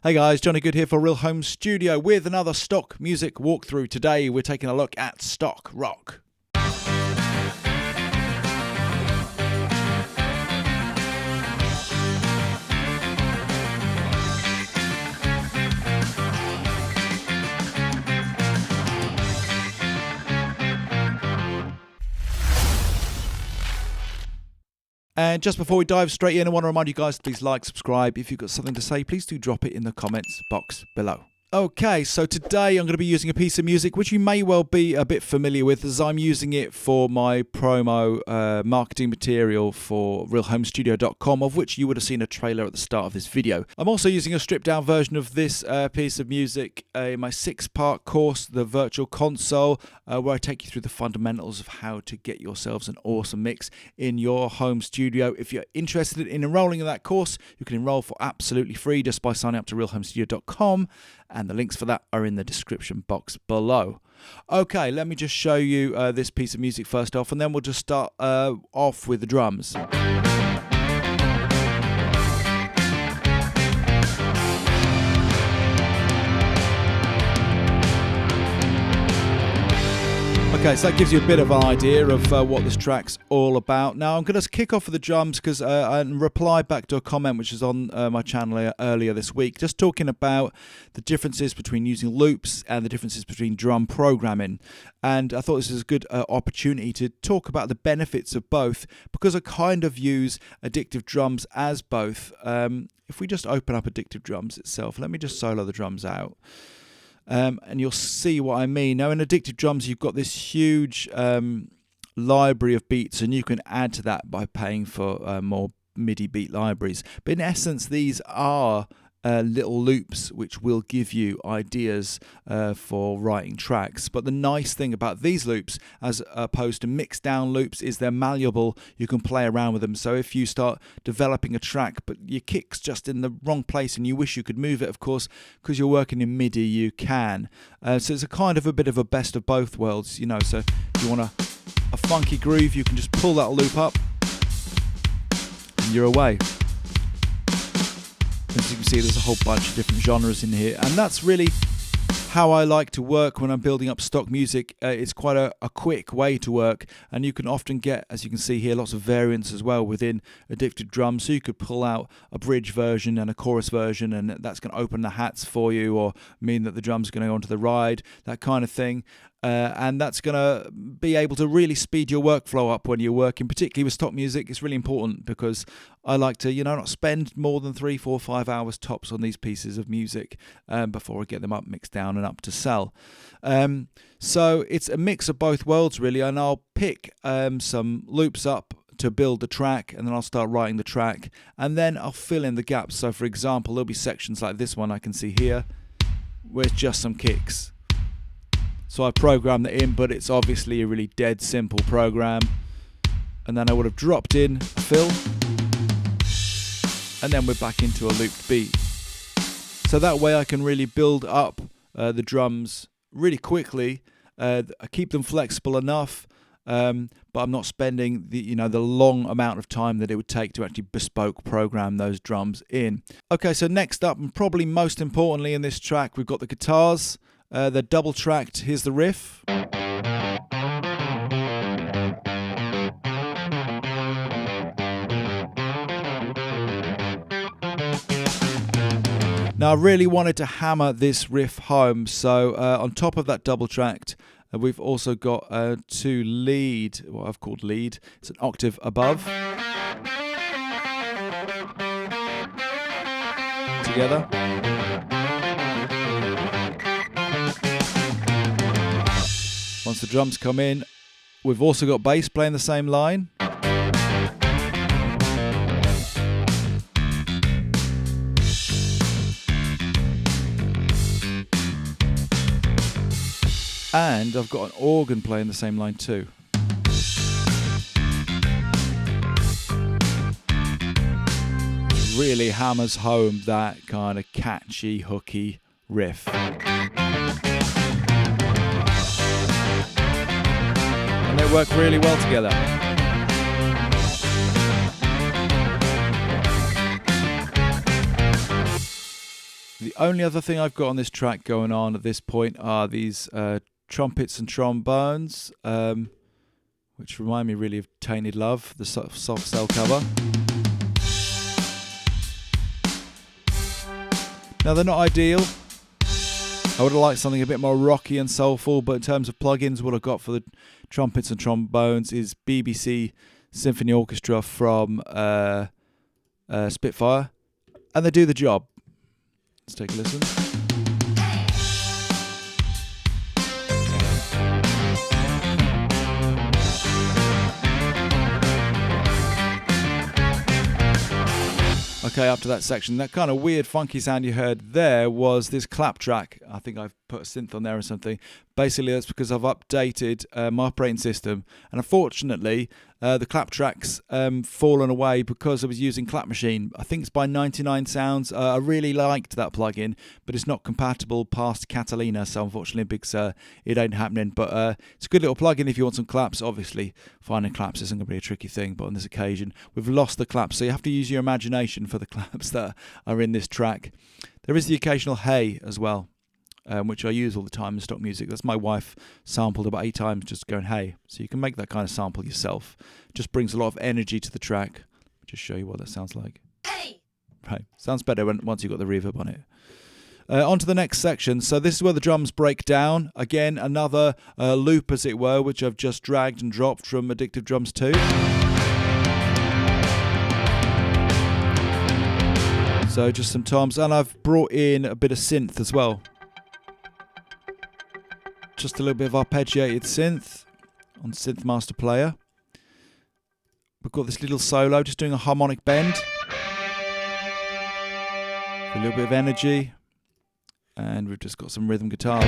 Hey guys, Johnny Good here for Real Home Studio with another stock music walkthrough. Today we're taking a look at stock rock. And just before we dive straight in, I want to remind you guys to please like, subscribe. If you've got something to say, please do drop it in the comments box below. Okay, so today I'm going to be using a piece of music which you may well be a bit familiar with, as I'm using it for my promo marketing material for realhomestudio.com, of which you would have seen a trailer at the start of this video. I'm also using a stripped down version of this piece of music in my 6-part course, the Virtual Console, where I take you through the fundamentals of how to get yourselves an awesome mix in your home studio. If you're interested in enrolling in that course, you can enroll for absolutely free just by signing up to realhomestudio.com. And the links for that are in the description box below. Okay, let me just show you this piece of music first off, and then we'll just start off with the drums. Okay, so that gives you a bit of an idea of what this track's all about. Now, I'm going to kick off with the drums because I replied back to a comment which is on my channel earlier this week, just talking about the differences between using loops and the differences between drum programming. And I thought this was a good opportunity to talk about the benefits of both, because I kind of use Addictive Drums as both. If we just open up Addictive Drums itself, let me just solo the drums out. And you'll see what I mean. Now, in Addictive Drums, you've got this huge library of beats, and you can add to that by paying for more MIDI beat libraries. But in essence, these are little loops which will give you ideas for writing tracks. But the nice thing about these loops, as opposed to mixed down loops, is they're malleable. You can play around with them. So if you start developing a track but your kick's just in the wrong place and you wish you could move it, of course, because you're working in MIDI, you can. So it's a kind of a bit of a best of both worlds, you know. So if you want a funky groove, you can just pull that loop up and you're away. As you can see, there's a whole bunch of different genres in here, and that's really how I like to work when I'm building up stock music. It's quite a quick way to work, and you can often get, as you can see here, lots of variants as well within Addictive Drums. So you could pull out a bridge version and a chorus version, and that's going to open the hats for you, or mean that the drums are going to go onto the ride, that kind of thing. And that's going to be able to really speed your workflow up when you're working, particularly with stock music. It's really important because I like to, you know, not spend more than 3, 4, 5 hours tops on these pieces of music before I get them up, mixed down and up to sell. So it's a mix of both worlds really, and I'll pick some loops up to build the track, and then I'll start writing the track, and then I'll fill in the gaps. So for example, there'll be sections like this one I can see here where it's just some kicks. So I programmed that in, but it's obviously a really dead simple program. And then I would have dropped in a fill, and then we're back into a looped beat. So that way I can really build up the drums really quickly. I keep them flexible enough, but I'm not spending the long amount of time that it would take to actually bespoke program those drums in. Okay, so next up, and probably most importantly in this track, we've got the guitars. They're double tracked. Here's the riff. Now I really wanted to hammer this riff home, so on top of that double tracked, we've also got 2 lead, what I've called lead. It's an octave above. Together. Once the drums come in, we've also got bass playing the same line. And I've got an organ playing the same line too. Really hammers home that kind of catchy, hooky riff. And they work really well together. The only other thing I've got on this track going on at this point are these trumpets and trombones, which remind me really of Tainted Love, the soft cell cover. Now, they're not ideal. I would have liked something a bit more rocky and soulful, but in terms of plugins, what I've got for the trumpets and trombones is BBC Symphony Orchestra from Spitfire, and they do the job. Let's take a listen. Okay, up to that section. That kind of weird, funky sound you heard there was this clap track. I think I've put a synth on there or something. Basically, that's because I've updated my operating system. And unfortunately, the clap track's fallen away because I was using Clap Machine. I think it's by 99 Sounds. I really liked that plugin, but it's not compatible past Catalina. So unfortunately, Big Sur, it ain't happening. But it's a good little plugin if you want some claps. Obviously, finding claps isn't going to be a tricky thing. But on this occasion, we've lost the claps. So you have to use your imagination for the claps that are in this track. There is the occasional hey as well. Which I use all the time in stock music. That's my wife sampled about 8 times just going hey. So you can make that kind of sample yourself. Just brings a lot of energy to the track. I'll just show you what that sounds like. Hey! Right, sounds better once you've got the reverb on it. On to the next section. So this is where the drums break down. Again, another loop as it were, which I've just dragged and dropped from Addictive Drums 2. So just some toms, and I've brought in a bit of synth as well. Just a little bit of arpeggiated synth on Synth Master Player. We've got this little solo, just doing a harmonic bend. A little bit of energy. And we've just got some rhythm guitars.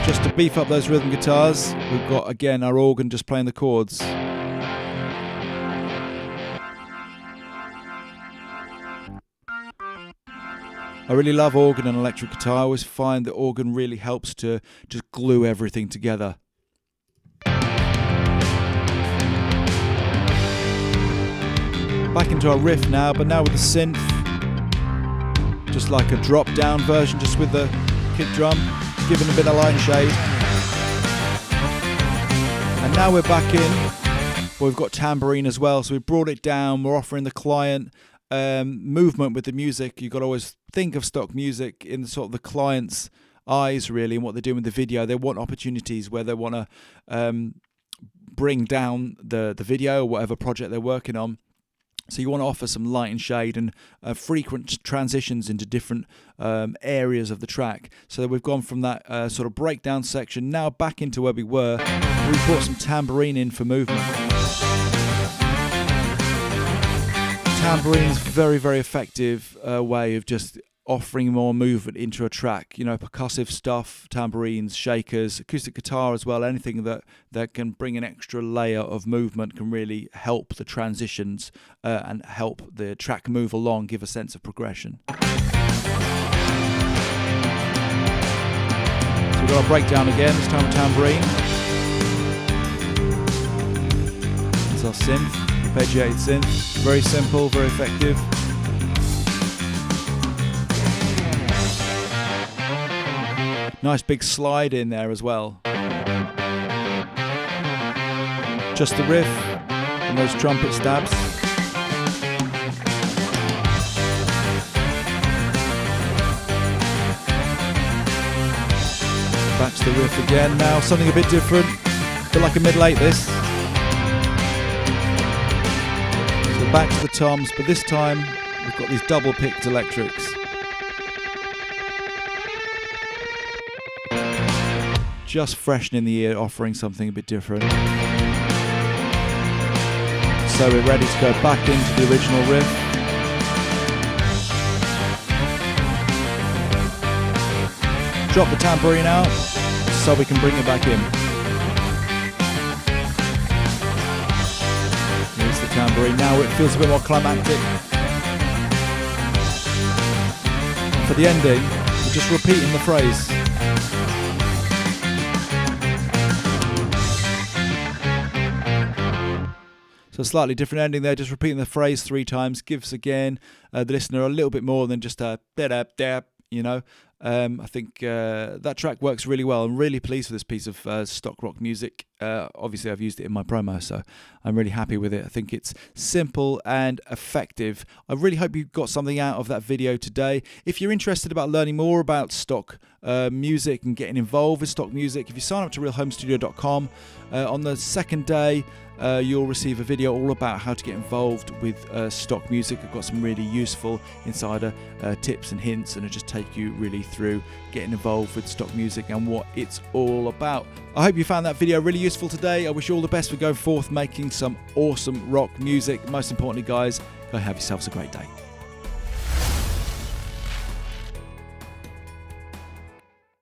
Just to beef up those rhythm guitars, we've got, again, our organ just playing the chords. I really love organ and electric guitar. I always find that organ really helps to just glue everything together. Back into our riff now, but now with the synth. Just like a drop-down version, just with the kick drum, giving a bit of light and shade. And now we're back in. Well, we've got tambourine as well, so we brought it down. We're offering the client movement with the music. You've got to always think of stock music in sort of the client's eyes, really, and what they're doing with the video. They want opportunities where they want to bring down the video or whatever project they're working on. So you want to offer some light and shade and frequent transitions into different areas of the track. So we've gone from that sort of breakdown section now back into where we were. We brought some tambourine in for movement. Tambourine's very, very effective way of just offering more movement into a track. You know, percussive stuff, tambourines, shakers, acoustic guitar as well. Anything that can bring an extra layer of movement can really help the transitions and help the track move along, give a sense of progression. So we've got our breakdown again, this time with tambourine. It's our synth, arpeggiated synth. Very simple, very effective. Nice big slide in there as well. Just the riff and those trumpet stabs. Back to the riff again now, something a bit different. A bit like a middle eight this. So back to the toms, but this time we've got these double picked electrics. Just freshening the ear, offering something a bit different. So we're ready to go back into the original riff. Drop the tambourine out so we can bring it back in. Here's the tambourine. Now it feels a bit more climactic. And for the ending, we're just repeating the phrase. So So a slightly different ending there, just repeating the phrase 3 times gives again the listener a little bit more than just a bit, you know. I think that track works really well. I'm really pleased with this piece of stock rock music. Obviously, I've used it in my promo, so I'm really happy with it. I think it's simple and effective. I really hope you got something out of that video today. If you're interested about learning more about stock music and getting involved with stock music, if you sign up to realhomestudio.com, on the second day, you'll receive a video all about how to get involved with stock music. I've got some really useful insider tips and hints, and it'll just take you really through getting involved with stock music and what it's all about. I hope you found that video really useful today. I wish you all the best for going forth making some awesome rock music. Most importantly, guys, go have yourselves a great day.